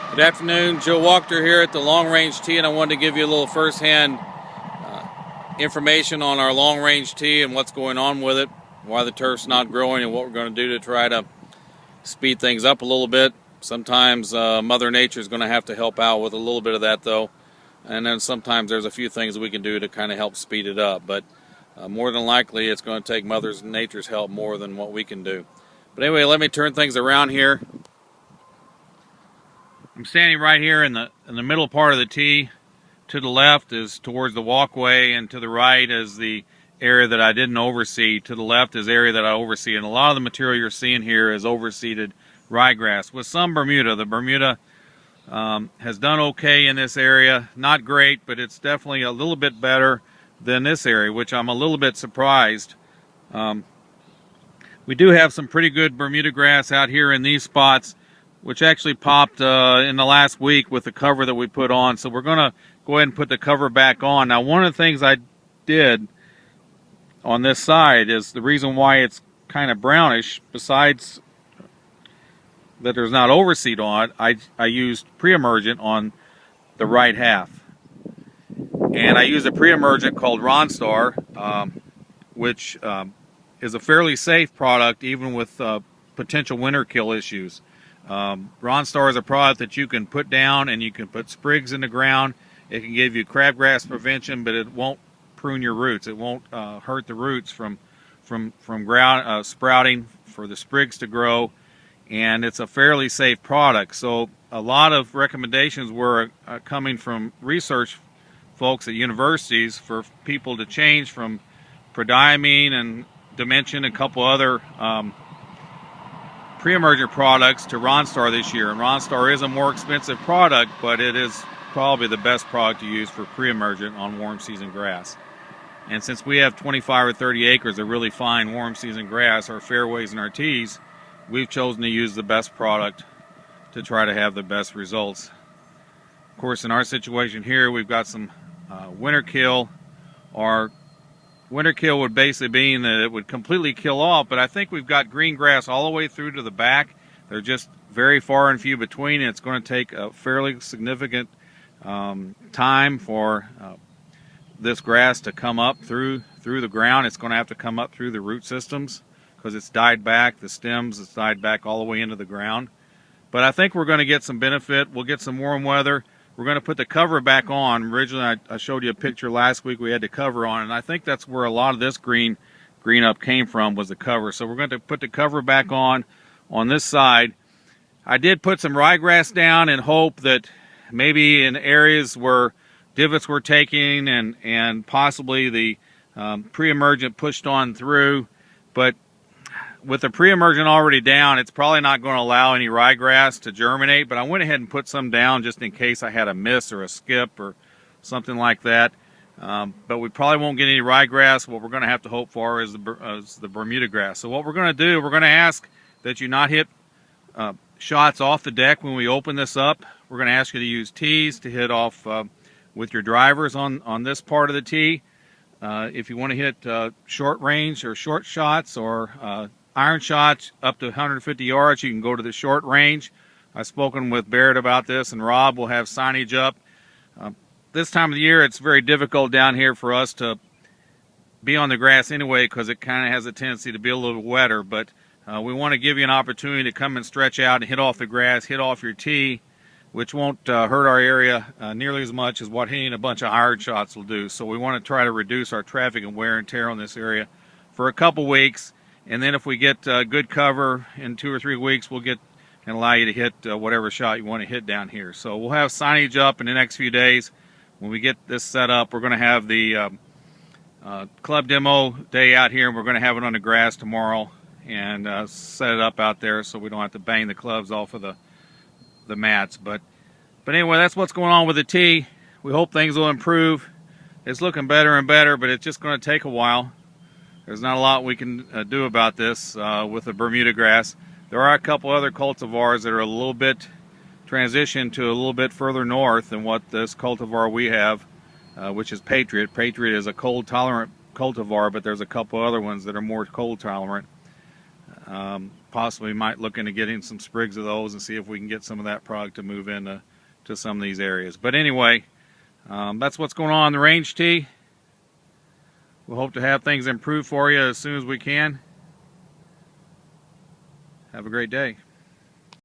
Good afternoon, Joe Wachter here at the Long Range Tee, and I wanted to give you a little first-hand information on our Long Range Tee and what's going on with it, why the turf's not growing, and what we're going to do to try to speed things up a little bit. Sometimes Mother Nature is going to have to help out with a little bit of that, though, and then sometimes there's a few things we can do to kind of help speed it up, but more than likely it's going to take Mother Nature's help more than what we can do. But anyway, let me turn things around here. I'm standing right here in the middle part of the tee. To the left is towards the walkway, and to the right is the area that I didn't overseed. To the left is the area that I overseed, and a lot of the material you're seeing here is overseeded ryegrass with some Bermuda. The Bermuda has done okay in this area. Not great, but it's definitely a little bit better than this area, which I'm a little bit surprised. We do have some pretty good Bermuda grass out here in these spots, which actually popped in the last week with the cover that we put on. So we're going to go ahead and put the cover back on. Now, one of the things I did on this side is the reason why it's kind of brownish, besides that there's not overseed on it, I used pre-emergent on the right half. And I used a pre-emergent called Ronstar, which is a fairly safe product even with potential winter kill issues. Ronstar is a product that you can put down and you can put sprigs in the ground. It can give you crabgrass prevention, but it won't prune your roots. It won't hurt the roots from ground sprouting, for the sprigs to grow, and it's a fairly safe product. So a lot of recommendations were coming from research folks at universities for people to change from prodiamine and dimension and a couple other pre-emergent products to Ronstar this year. And Ronstar is a more expensive product, but it is probably the best product to use for pre-emergent on warm season grass. And since we have 25 or 30 acres of really fine warm season grass, our fairways and our tees, we've chosen to use the best product to try to have the best results. Of course, in our situation here, we've got some winter kill. Our winter kill would basically mean that it would completely kill off, but I think we've got green grass all the way through to the back. They're just very far and few between, and it's going to take a fairly significant time for this grass to come up through the ground. It's going to have to come up through the root systems because it's died back, the stems, it's died back all the way into the ground. But I think we're going to get some benefit. We'll get some warm weather. We're going to put the cover back on. Originally, I showed you a picture last week we had the cover on, and I think that's where a lot of this green up came from, was the cover. So we're going to put the cover back on this side. I did put some ryegrass down in hope that maybe in areas where divots were taking and possibly the pre-emergent pushed on through, but with the pre-emergent already down, it's probably not going to allow any ryegrass to germinate, but I went ahead and put some down just in case I had a miss or a skip or something like that. But we probably won't get any ryegrass. What we're going to have to hope for is the Bermuda grass. So what we're going to do, we're going to ask that you not hit shots off the deck when we open this up. We're going to ask you to use tees to hit off with your drivers on this part of the tee. If you want to hit short range or short shots or iron shots up to 150 yards, you can go to the short range. I've spoken with Barrett about this, and Rob will have signage up. This time of the year, it's very difficult down here for us to be on the grass anyway because it kind of has a tendency to be a little wetter, but we want to give you an opportunity to come and stretch out and hit off the grass, hit off your tee, which won't hurt our area nearly as much as what hitting a bunch of iron shots will do. So we want to try to reduce our traffic and wear and tear on this area for a couple weeks. And then if we get good cover in 2 or 3 weeks, we'll get and allow you to hit whatever shot you want to hit down here. So we'll have signage up in the next few days. When we get this set up, we're going to have the club demo day out here, and we're going to have it on the grass tomorrow and set it up out there so we don't have to bang the clubs off of the mats. But anyway, that's what's going on with the tee. We hope things will improve. It's looking better and better, but it's just going to take a while. There's not a lot we can do about this with the Bermuda grass. There are a couple other cultivars that are a little bit transitioned to a little bit further north than what this cultivar we have, which is Patriot. Patriot is a cold-tolerant cultivar, but there's a couple other ones that are more cold-tolerant. possibly might look into getting some sprigs of those and see if we can get some of that product to move into some of these areas. But anyway, that's what's going on in the range tea. We hope to have things improved for you as soon as we can. Have a great day.